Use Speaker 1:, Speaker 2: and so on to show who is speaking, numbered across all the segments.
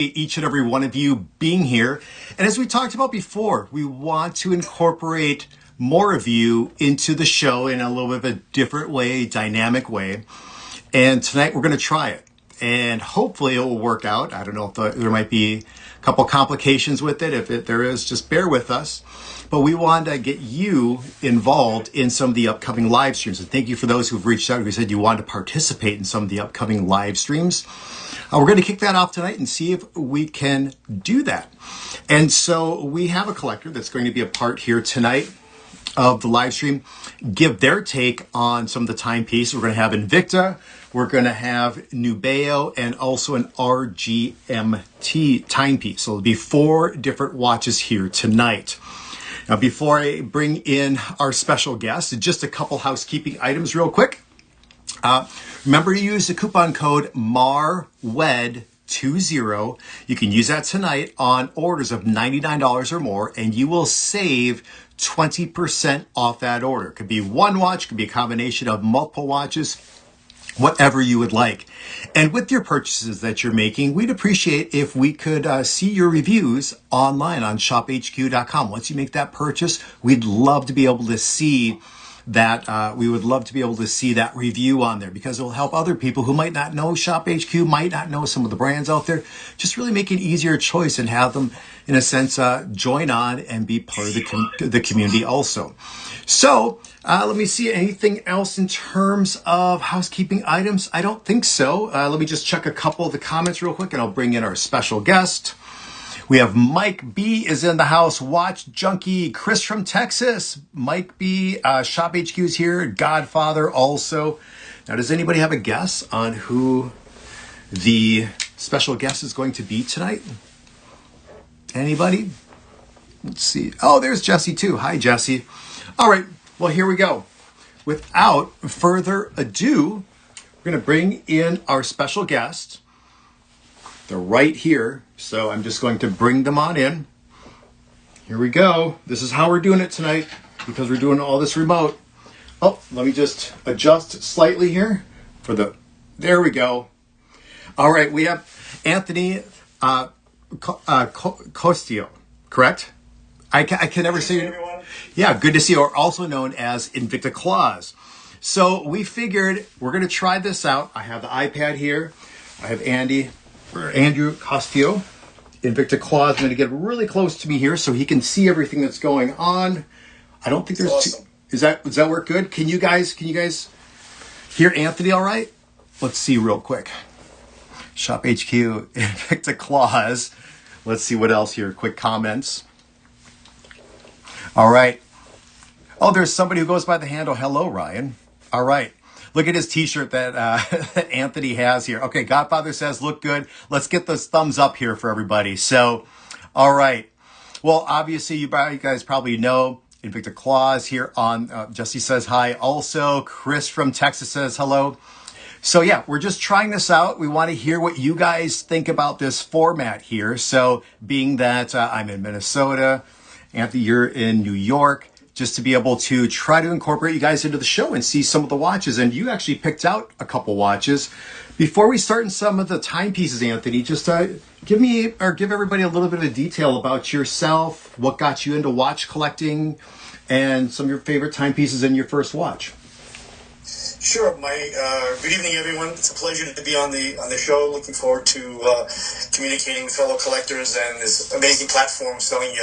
Speaker 1: Each and every one of you being here. And as we talked about before, we want to incorporate more of you into the show in a little bit of a different way, dynamic way. And tonight we're going to try it. And hopefully it will work out. I don't know if there might be a couple complications with it. If there is, just bear with us. But we want to get you involved in some of the upcoming live streams. And thank you for those who've reached out who said you want to participate in some of the upcoming live streams. We're going to kick that off tonight and see if we can do that. And so we have a collector that's going to be a part here tonight of the live stream, give their take on some of the timepieces. We're going to have Invicta, we're going to have Nubeo, and also an RGMT timepiece. So there'll be 4 different watches here tonight. Now, before I bring in our special guest, just a couple housekeeping items real quick. Remember to use the coupon code MARWED20. You can use that tonight on orders of $99 or more, and you will save 20% off that order. It could be one watch, could be a combination of multiple watches, whatever you would like. And with your purchases that you're making, we'd appreciate if we could see your reviews online on shophq.com. Once you make that purchase, we'd love to be able to see that review on there, because it will help other people who might not know ShopHQ, might not know some of the brands out there, just really make an easier choice and have them, in a sense, join on and be part of the community also. So let me see, anything else in terms of housekeeping items? I don't think so. Let me just check a couple of the comments real quick and I'll bring in our special guest. We have Mike B is in the house, Watch Junkie, Chris from Texas, Mike B, Shop HQ's here, Godfather also. Now, does anybody have a guess on who the special guest is going to be tonight? Anybody? Let's see. Oh, there's Jesse too. Hi, Jesse. All right, well, here we go. Without further ado, we're going to bring in our special guest. They're right here, so I'm just going to bring them on in. Here we go. This is how we're doing it tonight, because we're doing all this remote. Oh, let me just adjust slightly here there we go. All right, we have Anthony Costio, correct? I can never say it. Yeah, good to see you. Or also known as Invicta Claws. So we figured we're going to try this out. I have the iPad here. I have Andrew Costio. Invicta Claws is going to get really close to me here so he can see everything that's going on. I don't think there's awesome. Does that work good? Can you guys hear Anthony all right? Let's see real quick. Shop HQ, Invicta Claws. Let's see what else here. Quick comments. All right. Oh, there's somebody who goes by the handle, hello, Ryan. All right. Look at his t-shirt that that Anthony has here. Okay, Godfather says, look good. Let's get those thumbs up here for everybody. So, all right. Well, obviously, you guys probably know Invicta Claws here on, Jesse says hi. Also, Chris from Texas says hello. So, yeah, we're just trying this out. We want to hear what you guys think about this format here. So, being that I'm in Minnesota, Anthony, you're in New York, just to be able to try to incorporate you guys into the show and see some of the watches. And you actually picked out a couple watches. Before we start in some of the timepieces, Anthony, just give everybody a little bit of detail about yourself, what got you into watch collecting, and some of your favorite timepieces in your first watch.
Speaker 2: Sure. Good evening, everyone. It's a pleasure to be on the show. Looking forward to communicating with fellow collectors and this amazing platform selling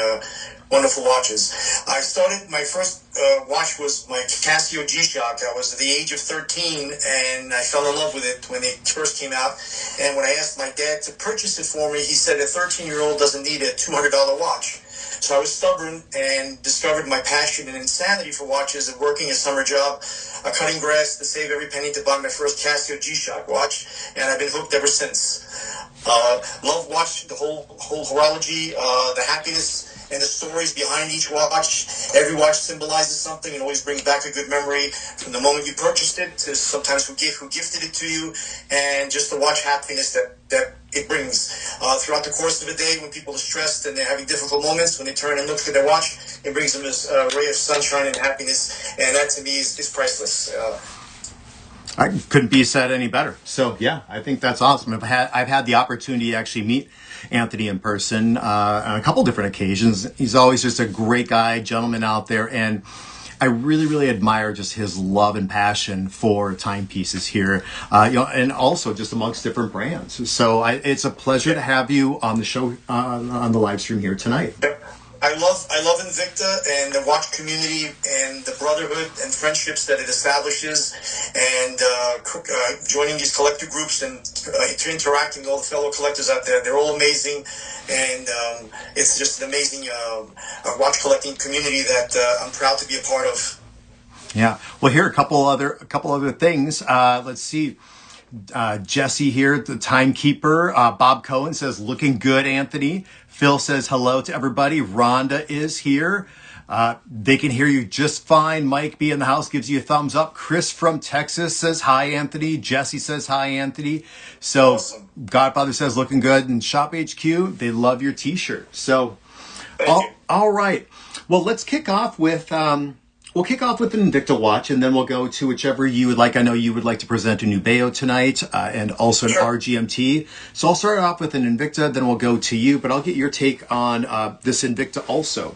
Speaker 2: wonderful watches. I started, my first watch was my Casio G-Shock. I was at the age of 13 and I fell in love with it when it first came out. And when I asked my dad to purchase it for me, he said a 13-year-old doesn't need a $200 watch. So I was stubborn and discovered my passion and insanity for watches and working a summer job, cutting grass to save every penny to buy my first Casio G-Shock watch. And I've been hooked ever since. Love watch, the whole horology, the happiness and the stories behind each watch. Every watch symbolizes something and always brings back a good memory from the moment you purchased it to sometimes who gifted it to you, and just the watch happiness that it brings. Throughout the course of a day, when people are stressed and they're having difficult moments, when they turn and look at their watch, it brings them this ray of sunshine and happiness, and that to me is priceless.
Speaker 1: I couldn't be said any better. So yeah, I think that's awesome. I've had the opportunity to actually meet Anthony in person on a couple different occasions. He's always just a great guy, gentleman out there, and I really, really admire just his love and passion for timepieces here, and also just amongst different brands. So it's a pleasure to have you on the show, on the live stream here tonight.
Speaker 2: I love Invicta and the watch community and the brotherhood and friendships that it establishes, and joining these collector groups and interacting with all the fellow collectors out there. They're all amazing, and it's just an amazing watch collecting community that I'm proud to be a part of.
Speaker 1: Yeah. Well, here are a couple other things. Let's see. Jesse here, the timekeeper. Bob Cohen says, looking good, Anthony. Phil says hello to everybody. Rhonda is here. They can hear you just fine. Mike B in the house gives you a thumbs up. Chris from Texas says hi, Anthony. Jesse says hi, Anthony. So
Speaker 2: Awesome.
Speaker 1: Godfather says looking good. And Shop HQ, they love your t-shirt. So
Speaker 2: Thank you.
Speaker 1: all right. Well, let's kick off with we'll kick off with an Invicta watch, and then we'll go to whichever you would like. I know you would like to present a Nubeo tonight, and also an RGMT. So I'll start off with an Invicta, then we'll go to you, but I'll get your take on this Invicta also.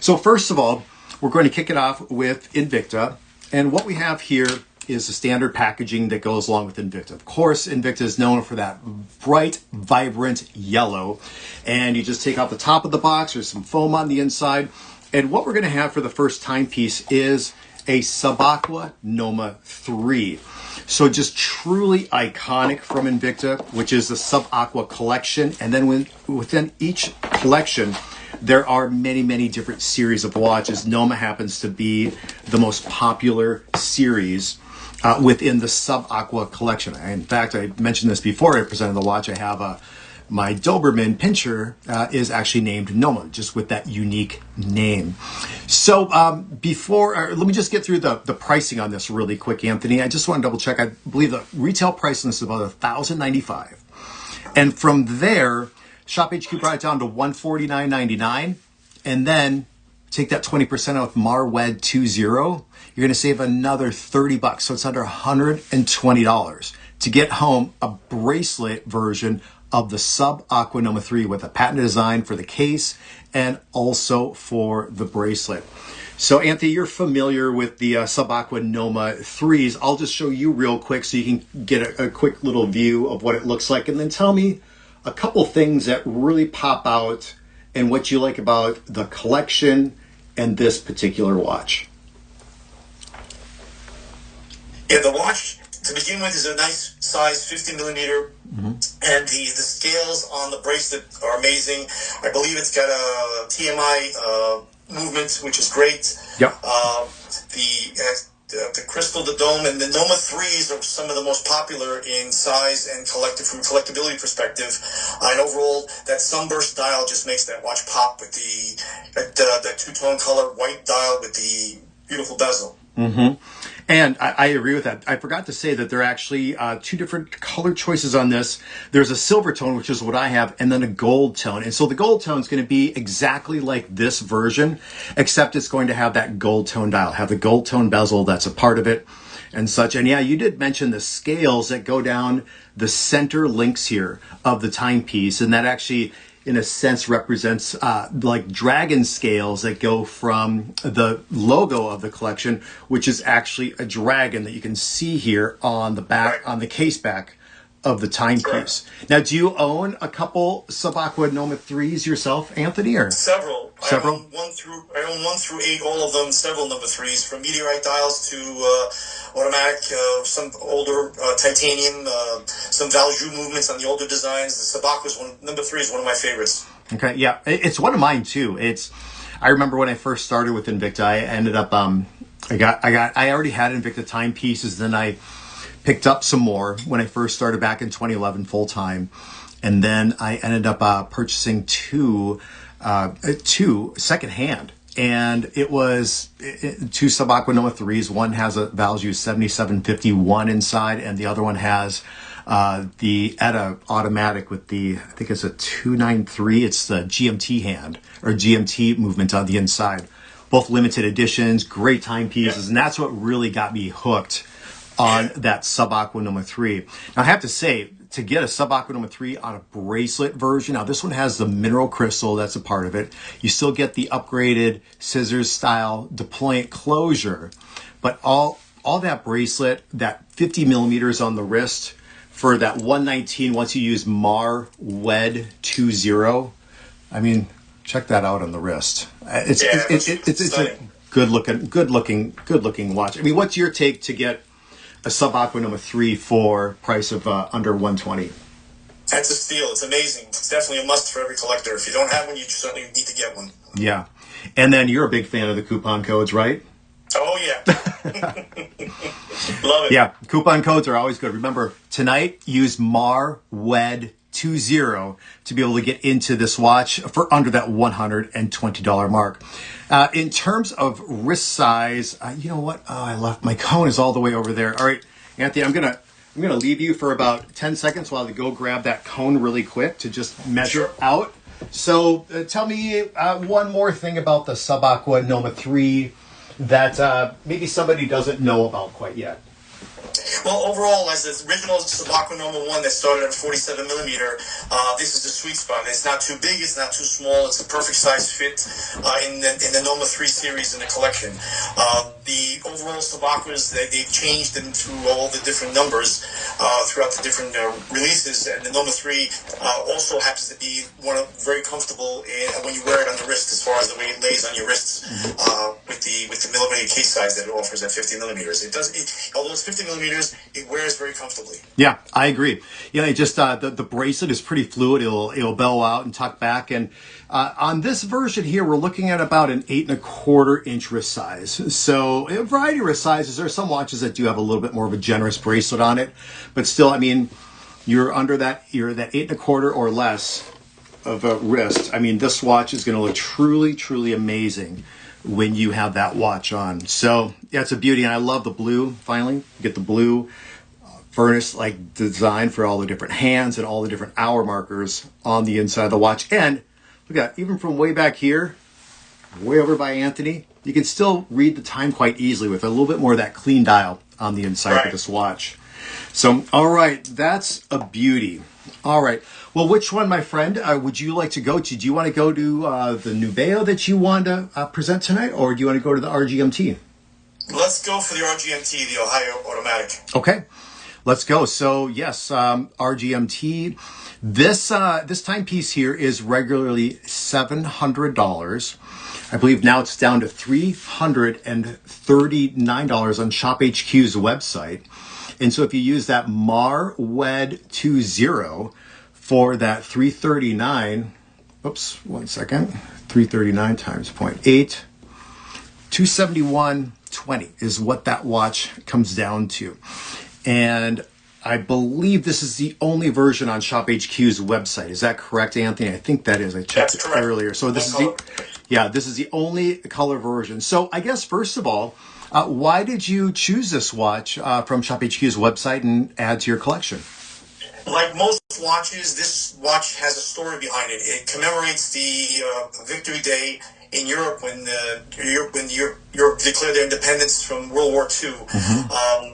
Speaker 1: So first of all, we're going to kick it off with Invicta, and what we have here is the standard packaging that goes along with Invicta. Of course, Invicta is known for that bright, vibrant yellow, and you just take out the top of the box. There's some foam on the inside. And what we're going to have for the first timepiece is a Subaqua Noma 3. So just truly iconic from Invicta, which is the Subaqua collection. And then within each collection, there are many, many different series of watches. Noma happens to be the most popular series within the Subaqua collection. In fact, I mentioned this before I presented the watch. I have my Doberman Pinscher is actually named Noma, just with that unique name. So let me just get through the pricing on this really quick, Anthony. I just want to double check. I believe the retail price on this is about $1,095. And from there, Shop HQ brought it down to $149.99. And then take that 20% off Marwed 20. You're going to save another $30. So it's under $120 to get home a bracelet version of the Subaqua Noma 3 with a patented design for the case and also for the bracelet. So Anthony, you're familiar with the Subaqua Noma 3s. I'll just show you real quick so you can get a quick little view of what it looks like, and then tell me a couple things that really pop out and what you like about the collection and this particular watch.
Speaker 2: Yeah, the watch to begin with is a nice size 50 millimeter. And the scales on the bracelet are amazing. I believe it's got a TMI movement, which is great.
Speaker 1: Yep.
Speaker 2: The crystal, the dome, and the Noma 3s are some of the most popular in size and from a collectability perspective. And overall, that sunburst dial just makes that watch pop with the two-tone color white dial with the beautiful bezel.
Speaker 1: Mm-hmm. And I agree with that. I forgot to say that there are actually two different color choices on this. There's a silver tone, which is what I have, and then a gold tone. And so the gold tone is going to be exactly like this version, except it's going to have that gold tone dial, have the gold tone bezel that's a part of it and such. And yeah, you did mention the scales that go down the center links here of the timepiece, and that actually in a sense represents like dragon scales that go from the logo of the collection, which is actually a dragon that you can see here on the back, on the case back of the timepiece. Now, do you own a couple Subaqua Noma 3s yourself, Anthony? Or
Speaker 2: Several.
Speaker 1: Several?
Speaker 2: I own 1 through 8, all of them, several number 3s, from meteorite dials to automatic, some older titanium, some Valjoux movements on the older designs. The Subaqua number 3 is one of my favorites.
Speaker 1: Okay, yeah, it's one of mine too. I remember when I first started with Invicta, I ended up I already had Invicta timepieces, then I picked up some more when I first started back in 2011 full time, and then I ended up purchasing two secondhand, and it was two Subaqua Noma 3s. One has a Valjoux 7751 inside, and the other one has the ETA automatic with I think it's a 293. It's the GMT hand or GMT movement on the inside. Both limited editions, great timepieces, and that's what really got me hooked on that Subaqua Noma 3. Now, I have to say, to get a Sub Aqua Noma 3 on a bracelet version. Now, this one has the mineral crystal. That's a part of it. You still get the upgraded scissors style deployant closure, but all that bracelet, that 50 millimeters on the wrist for that 119, once you use MAR WED 20, I mean, check that out on the wrist. It's a good looking watch. I mean, what's your take to get a Sub Aqua Noma 3 for price of under 120?
Speaker 2: That's a steal. It's amazing. It's definitely a must for every collector. If you don't have one, you certainly need to get one.
Speaker 1: Yeah. And then you're a big fan of the coupon codes, right?
Speaker 2: Oh, yeah. Love it.
Speaker 1: Yeah, coupon codes are always good. Remember, tonight, use MAR WED 20 to be able to get into this watch for under that $120 mark. In terms of wrist size, you know what? Oh, I left my cone is all the way over there. All right, Anthony, I'm gonna leave you for about 10 seconds while I go grab that cone really quick to just measure out. So tell me one more thing about the Sub Aqua Noma 3 that maybe somebody doesn't know about quite yet.
Speaker 2: Well, overall, as the original Sub Aqua Noma 1 that started at 47 millimeter, this is the sweet spot. It's not too big, it's not too small, it's a perfect size fit in the Noma 3 series in the collection. The overall Sub Aquas, they've changed them through all the different numbers throughout the different releases, and the Noma 3 also happens to be very comfortable when you wear it on the wrist, as far as the way it lays on your wrists with the millimeter case size that it offers at 50 millimeters. Although it's 50 millimeters, it wears very comfortably.
Speaker 1: Yeah, I agree. Yeah, it just the bracelet is pretty fluid. It'll bellow out and tuck back. And on this version here, we're looking at about an 8.25-inch wrist size. So a variety of wrist sizes. There are some watches that do have a little bit more of a generous bracelet on it, but still, I mean, you're that 8.25 or less of a wrist. I mean, this watch is going to look truly, truly amazing when you have that watch on. So yeah, it's a beauty, and I love the blue. Finally, you get the blue furnace like design for all the different hands and all the different hour markers on the inside of the watch. And look at, even from way back here, way over by Anthony, you can still read the time quite easily with a little bit more of that clean dial on the inside of this watch. So, all right, that's a beauty. All right. Well, which one, my friend, would you like to go to? Do you want to go to the Nubeo that you want to present tonight, or do you want to go to the RGMT?
Speaker 2: Let's go for the RGMT, the Ohio Automatic.
Speaker 1: Okay, let's go. So, yes, RGMT. This timepiece here is regularly $700. I believe now it's down to $339 on ShopHQ's website. And so if you use that MAR WED 20 for that $339, oops, 1 second, 339 times 0.8, $271.20 is what that watch comes down to. And I believe this is the only version on ShopHQ's website. Is that correct, Anthony? I think that is. I checked it earlier. So this is the only color version. So I guess first of all, why did you choose this watch from ShopHQ's website and add to your collection?
Speaker 2: Like most watches, this watch has a story behind it. It commemorates the Victory Day in Europe when Europe declared their independence from World War II.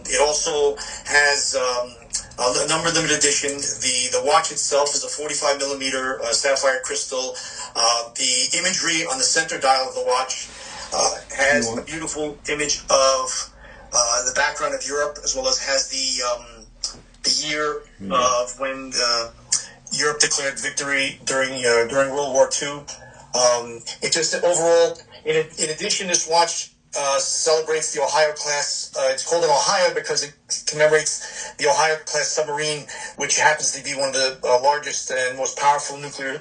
Speaker 2: It also has a number limited edition. The watch itself is a 45 millimeter sapphire crystal. The imagery on the center dial of the watch has a beautiful image of the background of Europe, as well as has the year of when Europe declared victory during World War II. It just overall, in addition, this watch celebrates the Ohio class. It's called an Ohio because it commemorates the Ohio class submarine, which happens to be one of the largest and most powerful nuclear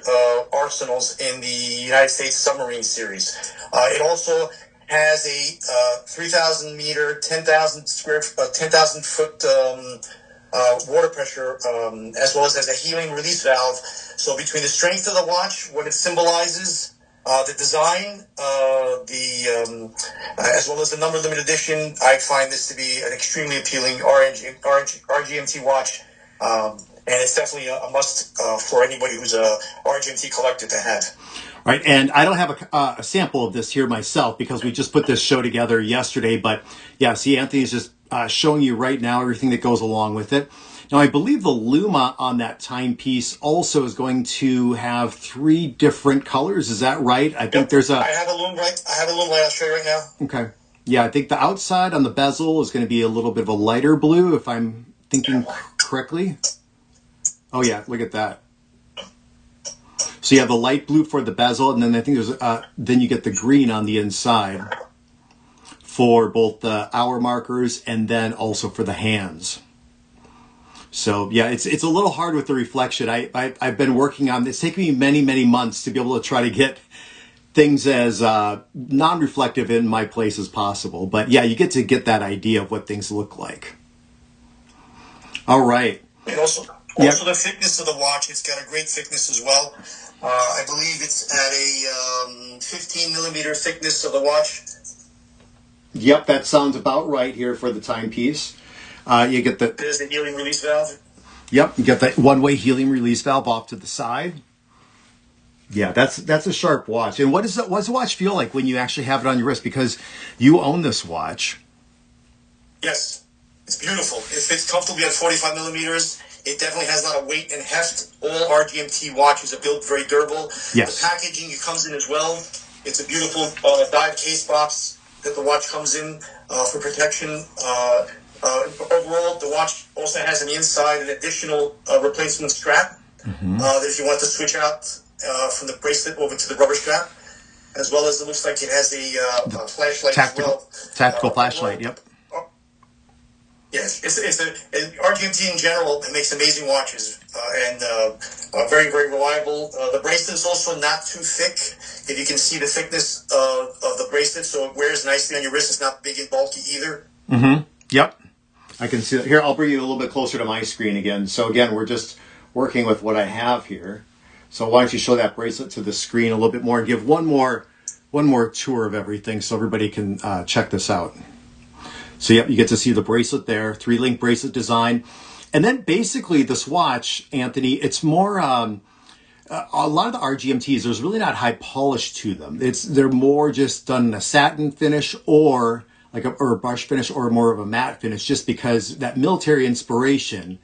Speaker 2: arsenals in the United States submarine series. It also has a 3,000 meter, 10,000 foot water pressure, as well as a helium release valve. So between the strength of the watch, what it symbolizes, the design, as well as the number limited edition, I find this to be an extremely appealing RGMT watch, and it's definitely a must for anybody who's a RGMT collector to have.
Speaker 1: Right, and I don't have a sample of this here myself because we just put this show together yesterday. But yeah, see, Anthony's just showing you right now everything that goes along with it. Now, I believe the Luma on that timepiece also is going to have 3 different colors. Is that right? I think there's a...
Speaker 2: I have a Luma light. I'll show you right now.
Speaker 1: Okay. Yeah, I think the outside on the bezel is going to be a little bit of a lighter blue, if I'm thinking correctly. Oh, yeah, look at that. So you have the light blue for the bezel, and then I think there's then you get the green on the inside for both the hour markers and then also for the hands. So yeah, it's a little hard with the reflection. I've been working on this. It's taken me many months to be able to try to get things as non-reflective in my place as possible. But yeah, you get to get that idea of what things look like. All right.
Speaker 2: And also the thickness of the watch. It's got a great thickness as well. I believe it's at a 15 millimeter thickness of the watch.
Speaker 1: Yep, that sounds about right here for the timepiece. You get the...
Speaker 2: There's the helium release valve.
Speaker 1: Yep, you get that one-way helium release valve off to the side. Yeah, that's a sharp watch. And what does the watch feel like when you actually have it on your wrist? Because you own this watch.
Speaker 2: Yes, it's beautiful. It fits comfortably at 45 millimeters. It definitely has a lot of weight and heft. All RGMT watches are built very durable.
Speaker 1: Yes.
Speaker 2: The packaging it comes in as well. It's a beautiful dive case box that the watch comes in for protection. Overall, the watch also has on the inside an additional replacement strap that if you want to switch out from the bracelet over to the rubber strap, as well as it looks like it has a flashlight as well.
Speaker 1: Tactical flashlight, yep.
Speaker 2: Yes, it's RGMT in general. It makes amazing watches and very, very reliable. The bracelet is also not too thick. If you can see the thickness of the bracelet, so it wears nicely on your wrist. It's not big and bulky either.
Speaker 1: Yep. I can see it. Here, I'll bring you a little bit closer to my screen again. So again, we're just working with what I have here. So why don't you show that bracelet to the screen a little bit more and give one more tour of everything so everybody can check this out. So yep, you get to see the bracelet there, 3-link bracelet design. And then basically this watch, Anthony, it's more, a lot of the RGMTs, there's really not high polish to them. They're more just done in a satin finish or a brush finish or more of a matte finish, just because that military inspiration,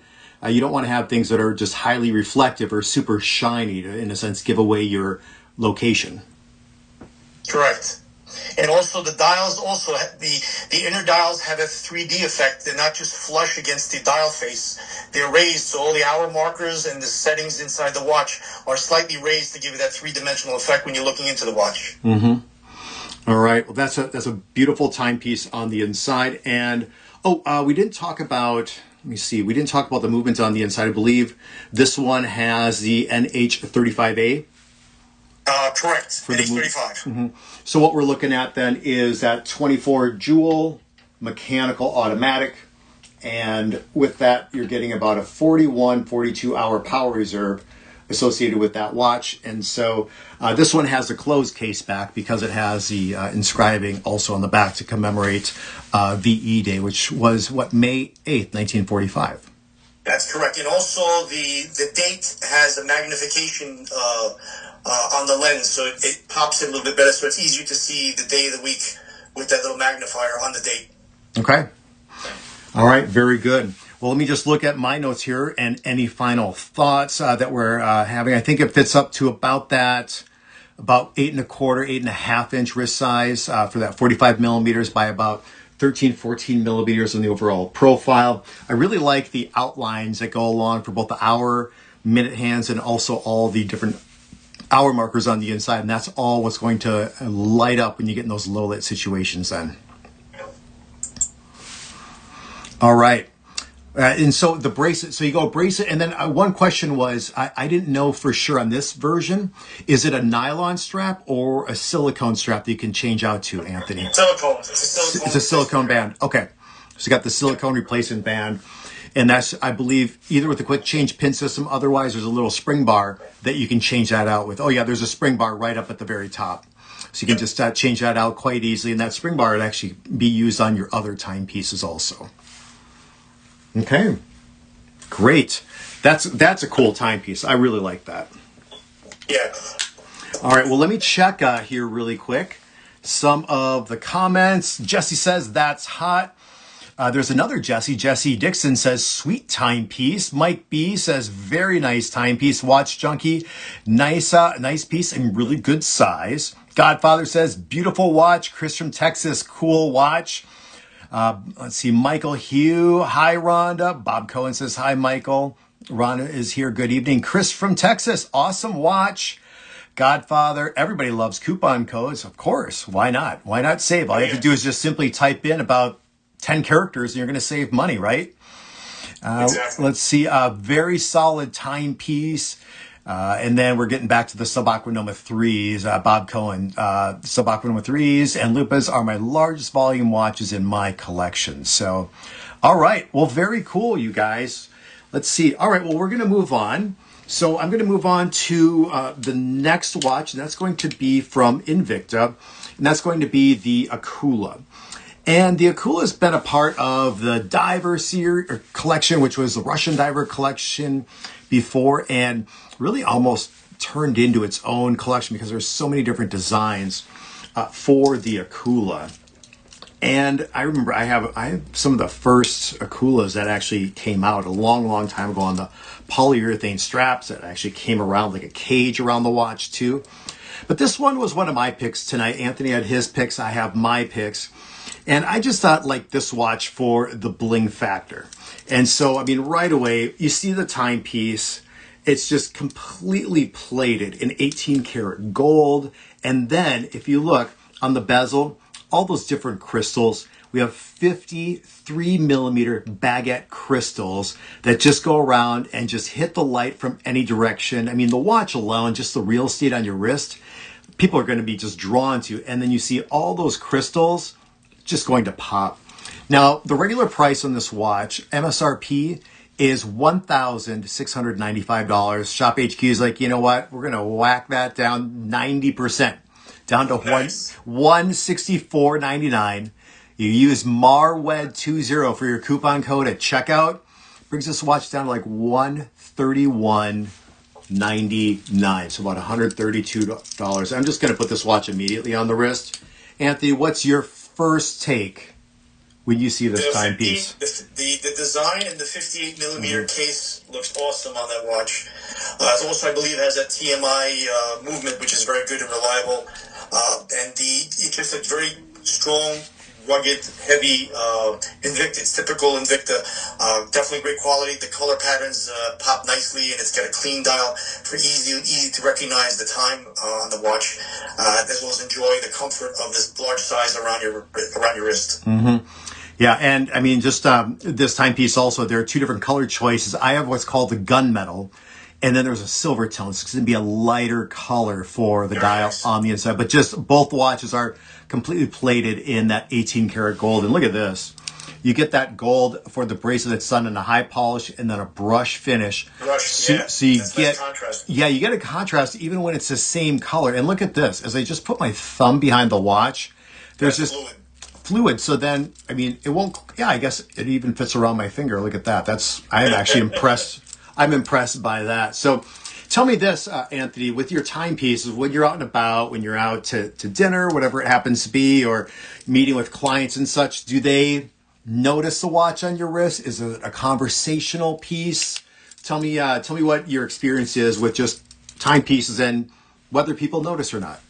Speaker 1: you don't want to have things that are just highly reflective or super shiny to, in a sense, give away your location.
Speaker 2: Correct. And also the dials, the inner dials have a 3D effect. They're not just flush against the dial face. They're raised, so all the hour markers and the settings inside the watch are slightly raised to give you that 3-dimensional effect when you're looking into the watch.
Speaker 1: All right. Well, that's a beautiful timepiece on the inside. And we didn't talk about. Let me see. We didn't talk about the movement on the inside. I believe this one has the NH35A.
Speaker 2: Correct.
Speaker 1: For the
Speaker 2: NH35.
Speaker 1: So what we're looking at then is that 24 joule mechanical automatic. And with that, you're getting about a 42 hour power reserve associated with that watch. And so this one has a closed case back because it has the inscribing also on the back to commemorate VE Day, which was May 8th, 1945.
Speaker 2: That's correct. And also the date has a magnification on the lens, so it pops in a little bit better, so it's easier to see the day of the week with that little magnifier on the date.
Speaker 1: Okay. All right. Very good. Well, let me just look at my notes here and any final thoughts that we're having. I think it fits up to about 8.25, 8.5 inch wrist size for that 45 millimeters by about 13, 14 millimeters in the overall profile. I really like the outlines that go along for both the hour, minute hands, and also all the different hour markers on the inside. And that's all what's going to light up when you get in those low lit situations then. All right. And so the bracelet, so you go bracelet, and then one question was, I didn't know for sure on this version, is it a nylon strap or a silicone strap that you can change out to, Anthony?
Speaker 2: Silicone.
Speaker 1: It's a silicone band. Okay. So you got the silicone replacement band, and that's, I believe, either with the quick change pin system, otherwise there's a little spring bar that you can change that out with. Oh yeah, there's a spring bar right up at the very top. So you can just change that out quite easily, and that spring bar would actually be used on your other timepieces also. Okay, great. That's a cool timepiece. I really like that.
Speaker 2: Yeah.
Speaker 1: All right, well, let me check here really quick some of the comments. Jesse says, that's hot. There's another Jesse. Jesse Dixon says, sweet timepiece. Mike B says, very nice timepiece. Watch Junkie, nice piece and really good size. Godfather says, beautiful watch. Chris from Texas, cool watch. Let's see, Michael Hugh. Hi, Rhonda. Bob Cohen says, hi, Michael. Rhonda is here. Good evening. Chris from Texas, awesome watch. Godfather, everybody loves coupon codes. Of course. Why not? Why not save? All you have to do is just simply type in about 10 characters and you're going to save money, right?
Speaker 2: Exactly.
Speaker 1: Let's see, a very solid timepiece. And then we're getting back to the Subaquanoma 3s. Bob Cohen, Subaquanoma 3s and Lupas are my largest volume watches in my collection. So, all right. Well, very cool, you guys. Let's see. All right. Well, we're going to move on. So I'm going to move on to the next watch, and that's going to be from Invicta, and that's going to be the Akula. And the Akula has been a part of the Diver series or collection, which was the Russian Diver collection before, and really almost turned into its own collection because there's so many different designs for the Akula. And I remember I have some of the first Akulas that actually came out a long time ago on the polyurethane straps that actually came around like a cage around the watch too. But this one was one of my picks tonight. Anthony had his picks. I have my picks. And I just thought like this watch for the bling factor. And so, I mean, right away, you see the timepiece. It's just completely plated in 18 karat gold. And then if you look on the bezel, all those different crystals, we have 53 millimeter baguette crystals that just go around and just hit the light from any direction. I mean, the watch alone, just the real estate on your wrist, people are going to be just drawn to. And then you see all those crystals just going to pop. Now, the regular price on this watch, MSRP, is $1,695. Shop HQ is like, you know what? We're going to whack that down 90%. Down to
Speaker 2: Nice.
Speaker 1: $164.99. You use MARWED20 for your coupon code at checkout. Brings this watch down to like $131.99. So about $132. I'm just going to put this watch immediately on the wrist. Anthony, what's your first take when you see this timepiece?
Speaker 2: The design and the 58 millimeter case looks awesome on that watch. It also, I believe, has that TMI movement, which is very good and reliable. And it's just a very strong, rugged, heavy Invicta. It's typical Invicta. Definitely great quality. The color patterns pop nicely, and it's got a clean dial for easy to recognize the time on the watch, as well as enjoy the comfort of this large size around your wrist.
Speaker 1: Mm-hmm. Yeah, and I mean, just this timepiece also, there are two different color choices. I have what's called the gunmetal, and then there's a silver tone. So it's going to be a lighter color for the dial on the inside. But just both watches are completely plated in that 18 karat gold. And look at this. You get that gold for the bracelet that's done in a high polish and then a brush finish. So you get,
Speaker 2: nice contrast.
Speaker 1: Yeah, you get a contrast even when it's the same color. And look at this. As I just put my thumb behind the watch, there's just fluid. So then, I mean, it won't, I guess it even fits around my finger. Look at that. I'm actually impressed. I'm impressed by that. So tell me this, Anthony, with your timepieces, when you're out and about, when you're out to dinner, whatever it happens to be, or meeting with clients and such, do they notice the watch on your wrist? Is it a conversational piece? Tell me what your experience is with just timepieces and whether people notice or not.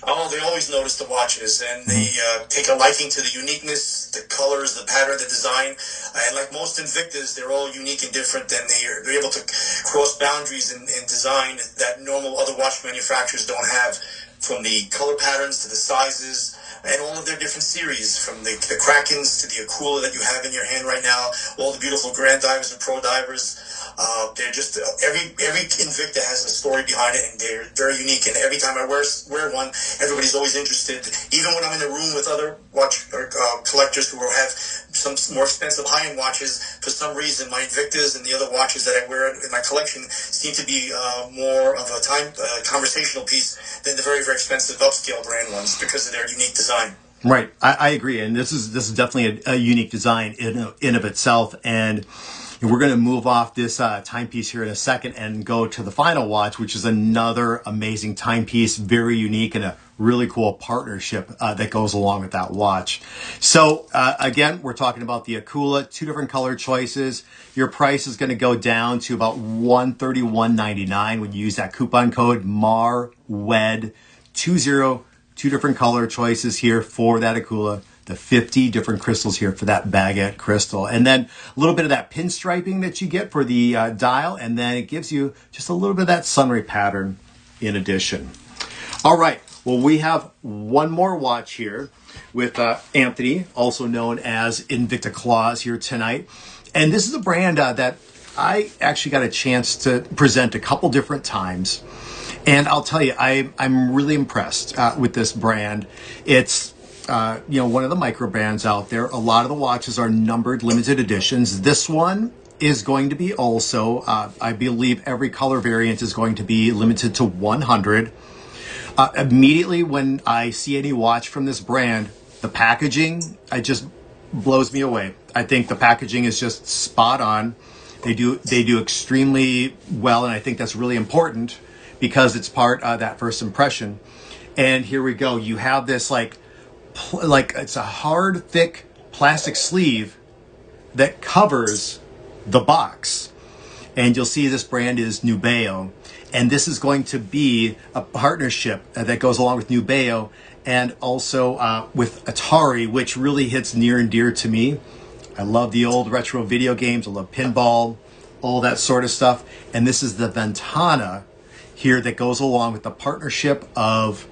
Speaker 2: Oh, they always notice the watches, and they take a liking to the uniqueness, the colors, the pattern, the design. And like most Invictas, they're all unique and different, and they're able to cross boundaries in design that normal other watch manufacturers don't have, from the color patterns to the sizes and all of their different series, from the Krakens to the Akula that you have in your hand right now, all the beautiful Grand Divers and Pro Divers. They're just every Invicta has a story behind it, and they're very unique. And every time I wear one, everybody's always interested. Even when I'm in a room with other watch collectors who have some more expensive high-end watches, for some reason my Invictas and the other watches that I wear in my collection seem to be more of a conversational piece than the very expensive upscale brand ones, because of their unique design.
Speaker 1: Right, I agree, and this is definitely a unique design in of itself. And we're going to move off this timepiece here in a second and go to the final watch, which is another amazing timepiece, very unique and a really cool partnership that goes along with that watch. So again, we're talking about the Akula, 2 different color choices. Your price is going to go down to about $131.99 when you use that coupon code MARWED20. 2 different color choices here for that Akula. The 50 different crystals here for that baguette crystal. And then a little bit of that pinstriping that you get for the dial. And then it gives you just a little bit of that sunray pattern in addition. All right. Well, we have one more watch here with Anthony, also known as Invicta Claws, here tonight. And this is a brand that I actually got a chance to present a couple different times. And I'll tell you, I'm really impressed with this brand. It's one of the micro brands out there. A lot of the watches are numbered limited editions. This one is going to be also, I believe every color variant is going to be limited to 100. Immediately when I see any watch from this brand, the packaging, it just blows me away. I think the packaging is just spot on. They do extremely well, and I think that's really important because it's part of that first impression. And here we go. You have this like it's a hard, thick plastic sleeve that covers the box. And you'll see this brand is Nubeo. And this is going to be a partnership that goes along with Nubeo and also with Atari, which really hits near and dear to me. I love the old retro video games. I love pinball, all that sort of stuff. And this is the Ventana here that goes along with the partnership of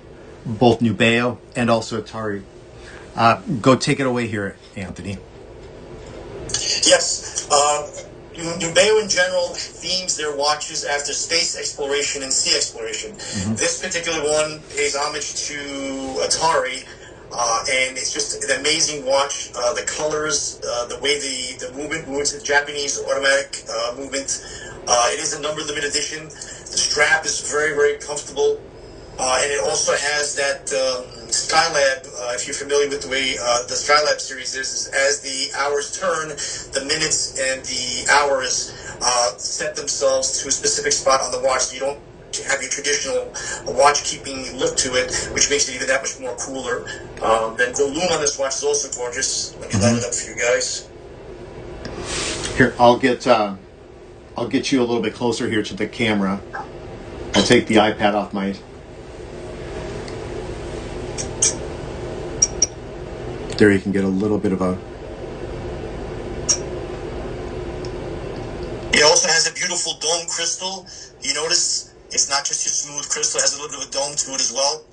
Speaker 1: both Nubeo and also Atari. Go take it away here, Anthony.
Speaker 2: Yes. Nubeo in general themes their watches after space exploration and sea exploration. Mm-hmm. This particular one pays homage to Atari, and it's just an amazing watch. The colors, the way the movement moves, the Japanese automatic movement. It is a number limited edition. The strap is very, very comfortable. And it also has that Skylab, if you're familiar with the way the Skylab series is as the hours turn, the minutes and the hours set themselves to a specific spot on the watch. So you don't have your traditional watch-keeping look to it, which makes it even that much more cooler. Then the lume on this watch is also gorgeous. Let me light it up for you guys.
Speaker 1: Here, I'll get you a little bit closer here to the camera. I'll take the iPad off my... There you can get a little bit of a...
Speaker 2: It also has a beautiful dome crystal. You notice it's not just your smooth crystal, it has a little bit of a dome to it as well.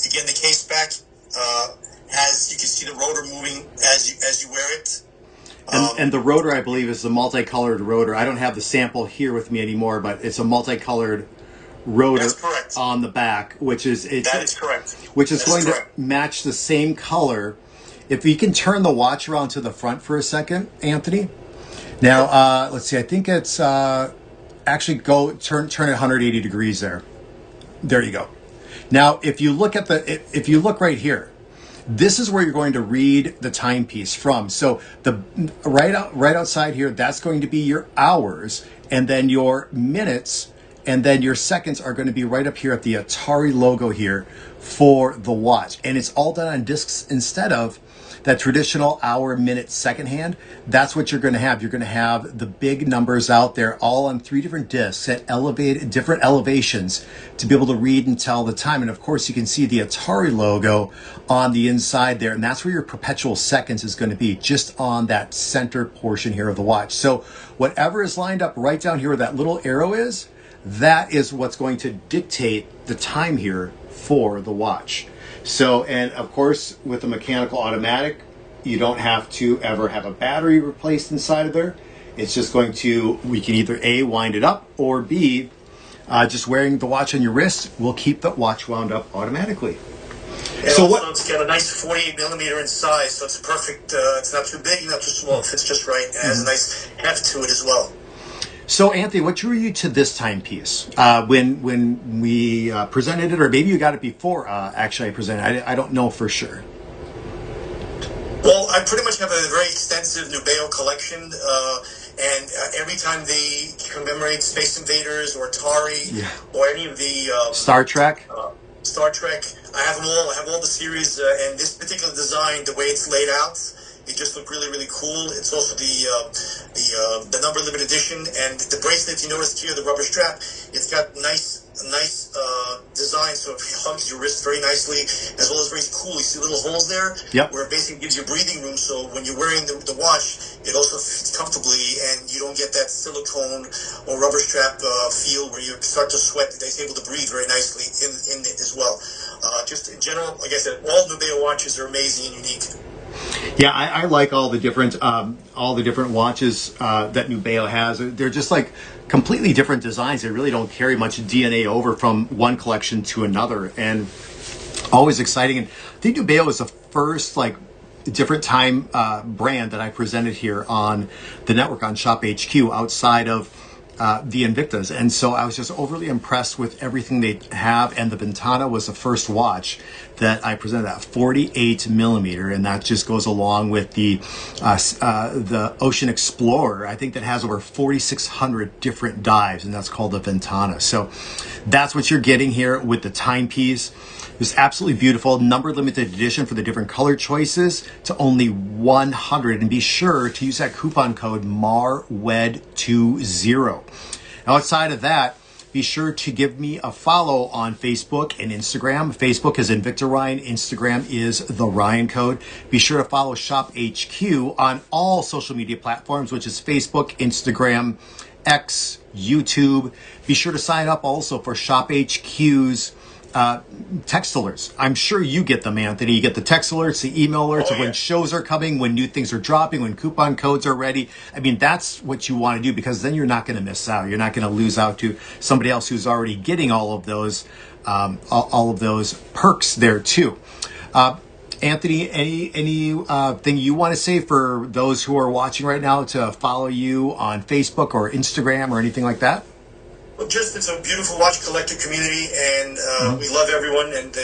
Speaker 2: Again, the case back has, you can see the rotor moving as you wear it.
Speaker 1: And the rotor, I believe, is the multicolored rotor. I don't have the sample here with me anymore, but it's a multicolored rotor on the back, which is
Speaker 2: that is correct.
Speaker 1: Which is going to match the same color. If you can turn the watch around to the front for a second, Anthony. Now, let's see. I think it's actually turn it 180 degrees there. There you go. Now, if you look right here, this is where you're going to read the timepiece from. So the right outside here, that's going to be your hours, and then your minutes. And then your seconds are going to be right up here at the Atari logo here for the watch. And it's all done on discs instead of that traditional hour, minute, second hand. That's what you're going to have. You're going to have the big numbers out there all on 3 different discs at different elevations to be able to read and tell the time. And of course, you can see the Atari logo on the inside there. And that's where your perpetual seconds is going to be, just on that center portion here of the watch. So whatever is lined up right down here where that little arrow is, that is what's going to dictate the time here for the watch. So, and of course, with a mechanical automatic, you don't have to ever have a battery replaced inside of there. It's just going to, we can either A, wind it up, or B, just wearing the watch on your wrist will keep the watch wound up automatically.
Speaker 2: So it's got a nice 48 millimeter in size, so it's perfect. It's not too big, not too small. It fits just right. It has a nice heft to it as well.
Speaker 1: So, Anthony, what drew you to this timepiece when we presented it, or maybe you got it before actually I presented it? I don't know for sure.
Speaker 2: Well, I pretty much have a very extensive Nubeo collection, and every time they commemorate Space Invaders or Atari or any of the...
Speaker 1: Star Trek?
Speaker 2: Star Trek. I have them all. I have all the series, and this particular design, the way it's laid out, it just looked really, really cool. It's also the number limited edition, and the bracelet. You noticed here the rubber strap. It's got nice design, so it hugs your wrist very nicely, as well as very cool. You see little holes there, where it basically gives you breathing room. So when you're wearing the watch, it also fits comfortably, and you don't get that silicone or rubber strap feel where you start to sweat. It's able to breathe very nicely in it as well. Just in general, like I said, all Nubeo watches are amazing and unique.
Speaker 1: Yeah, I like all the different watches that Nubeo has. They're just like completely different designs. They really don't carry much DNA over from one collection to another, and always exciting. And I think Nubeo is the first like different time brand that I presented here on the network on Shop HQ outside of the Invictas, and so I was just overly impressed with everything they have. And the Ventana was the first watch that I presented at 48 millimeter, and that just goes along with the Ocean Explorer, I think, that has over 4,600 different dives, and that's called the Ventana. So that's what you're getting here with the timepiece. It's absolutely beautiful, number limited edition for the different color choices to only 100, and be sure to use that coupon code MARWED20. Outside of that, be sure to give me a follow on Facebook and Instagram. Facebook is Invicta Ryan. Instagram is The Ryan Code. Be sure to follow Shop HQ on all social media platforms, which is Facebook, Instagram, X, YouTube. Be sure to sign up also for Shop HQ's text alerts. I'm sure you get them, Anthony. You get the text alerts, the email alerts of when shows are coming, when new things are dropping, when coupon codes are ready. I mean, that's what you want to do, because then you're not going to miss out. You're not going to lose out to somebody else who's already getting all of those perks there too. Anthony, any thing you want to say for those who are watching right now to follow you on Facebook or Instagram or anything like that?
Speaker 2: Well, just it's a beautiful watch collector community, and we love everyone. And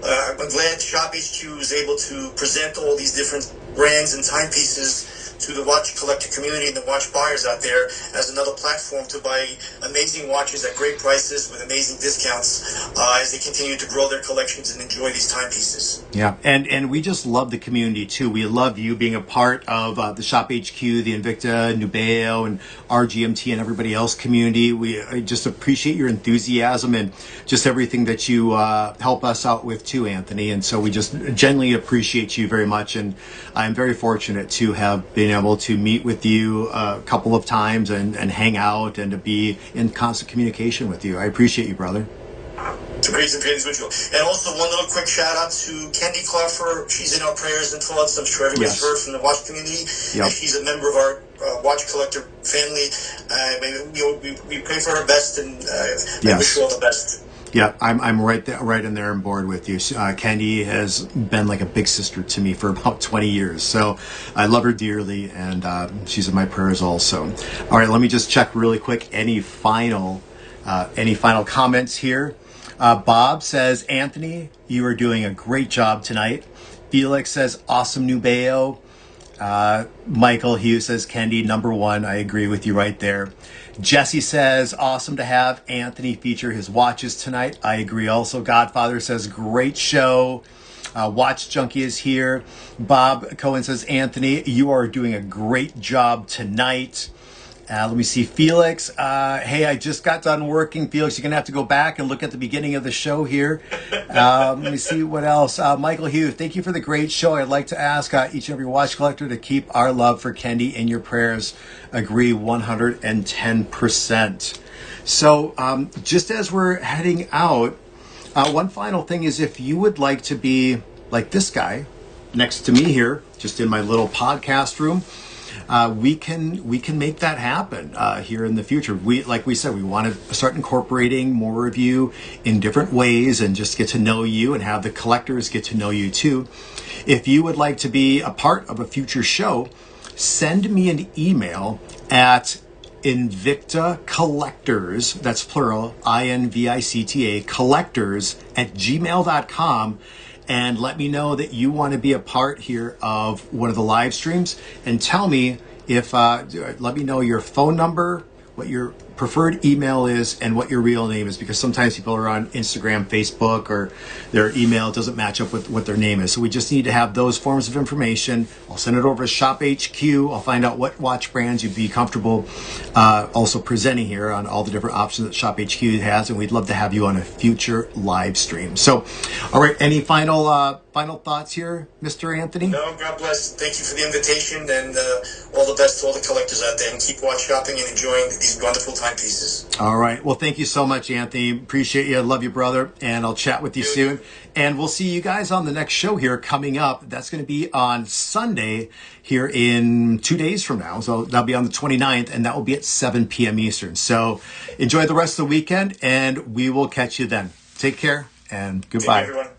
Speaker 2: I'm glad Shop HQ is able to present all these different brands and timepieces to the watch collector community and the watch buyers out there as another platform to buy amazing watches at great prices with amazing discounts as they continue to grow their collections and enjoy these timepieces.
Speaker 1: Yeah, and we just love the community too. We love you being a part of the Shop HQ, the Invicta, Nubeo, and RGMT, and everybody else community. I just appreciate your enthusiasm and just everything that you help us out with too, Anthony. And so we just genuinely appreciate you very much. And I'm very fortunate to have been able to meet with you a couple of times and hang out and to be in constant communication with you. I appreciate you, brother.
Speaker 2: It's a great individual. And also one little quick shout out to Kendi Klaffer. She's in our prayers and thoughts. I'm sure everybody's heard from the watch community. Yep. She's a member of our watch collector family. We pray for her best, and I wish her all the best.
Speaker 1: Yeah, I'm right in there on board with you. Kendi has been like a big sister to me for about 20 years, so I love her dearly, and she's in my prayers also. All right, let me just check really quick. Any final comments here? Bob says, Anthony, you are doing a great job tonight. Felix says, awesome Nubeo. Michael Hughes says, Kendi, number one. I agree with you right there. Jesse says, awesome to have Anthony feature his watches tonight. I agree also. Godfather says, great show. Watch Junkie is here. Bob Cohen says, Anthony, you are doing a great job tonight. Let me see, Felix. Hey, I just got done working. Felix, you're going to have to go back and look at the beginning of the show here. Let me see what else. Michael Hughes, thank you for the great show. I'd like to ask each and every watch collector to keep our love for Kendi in your prayers. Agree 110%. So just as we're heading out, one final thing is, if you would like to be like this guy next to me here, just in my little podcast room, we can make that happen here in the future. Like we said, we want to start incorporating more of you in different ways and just get to know you and have the collectors get to know you too. If you would like to be a part of a future show, send me an email at Invicta Collectors, that's plural, INVICTA, collectors @gmail.com. And let me know that you want to be a part here of one of the live streams, and tell me if, let me know your phone number, what your preferred email is and what your real name is, because sometimes people are on Instagram, Facebook, or their email doesn't match up with what their name is. So we just need to have those forms of information. I'll send it over to Shop HQ. I'll find out what watch brands you'd be comfortable also presenting here on all the different options that Shop HQ has, and we'd love to have you on a future live stream. So, all right, any final thoughts here, Mr. Anthony?
Speaker 2: No, God bless. Thank you for the invitation, and all the best to all the collectors out there, and keep watch shopping and enjoying these wonderful timepieces.
Speaker 1: All right. Well, thank you so much, Anthony. Appreciate you. Love you, brother. And I'll chat with you soon. And we'll see you guys on the next show here coming up. That's going to be on Sunday here in 2 days from now. So that'll be on the 29th, and that will be at 7 p.m. Eastern. So enjoy the rest of the weekend, and we will catch you then. Take care, and goodbye.
Speaker 2: Take care, everyone.